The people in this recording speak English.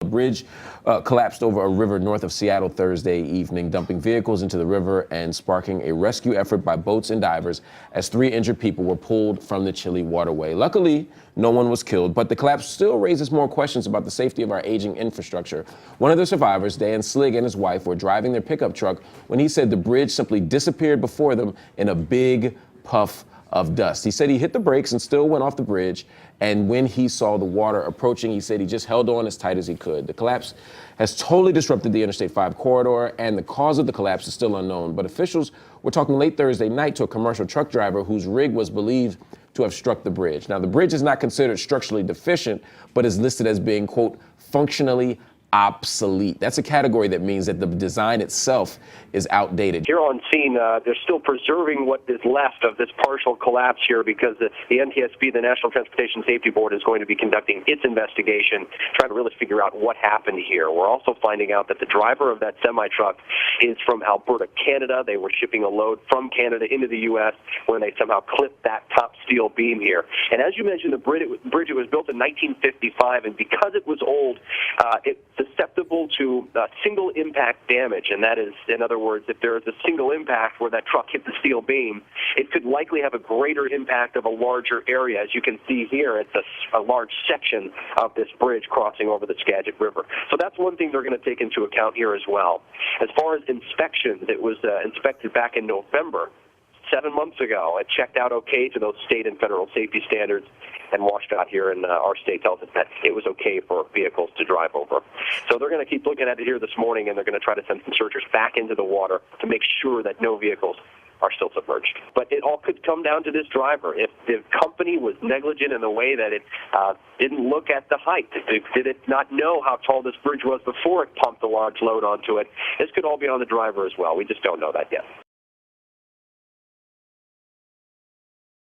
The bridge collapsed over a river north of Seattle Thursday evening, dumping vehicles into the river and sparking a rescue effort by boats and divers as 3 injured people were pulled from the chilly waterway. Luckily, no one was killed, but the collapse still raises more questions about the safety of our aging infrastructure. One of the survivors, Dan Sligg, and his wife were driving their pickup truck when he said the bridge simply disappeared before them in a big puff of dust. He said he hit the brakes and still went off the bridge, and when he saw the water approaching, he said he just held on as tight as he could. The collapse has totally disrupted the Interstate 5 corridor, and the cause of the collapse is still unknown. But officials were talking late Thursday night to a commercial truck driver whose rig was believed to have struck the bridge. Now, the bridge is not considered structurally deficient, but is listed as being, quote, functionally obsolete. That's a category that means that the design itself is outdated. Here on scene, they're still preserving what is left of this partial collapse here because the NTSB, the National Transportation Safety Board, is going to be conducting its investigation, trying to really figure out what happened here. We're also finding out that the driver of that semi-truck is from Alberta, Canada. They were shipping a load from Canada into the U.S. when they somehow clipped that top steel beam here. And as you mentioned, the bridge it was built in 1955, and because it was old, it's susceptible to single impact damage, and that is, in other words, if there is a single impact where that truck hit the steel beam, it could likely have a greater impact of a larger area. As you can see here, it's a large section of this bridge crossing over the Skagit River. So that's one thing they're going to take into account here as well. As far as inspections, it was inspected back in November. 7 months ago. It checked out okay to those state and federal safety standards, and WashDOT here in our state tells us that it was okay for vehicles to drive over. So they're going to keep looking at it here this morning, and they're going to try to send some searchers back into the water to make sure that no vehicles are still submerged. But it all could come down to this driver. If the company was negligent in the way that it didn't look at the height, did it not know how tall this bridge was before it pumped a large load onto it, this could all be on the driver as well. We just don't know that yet.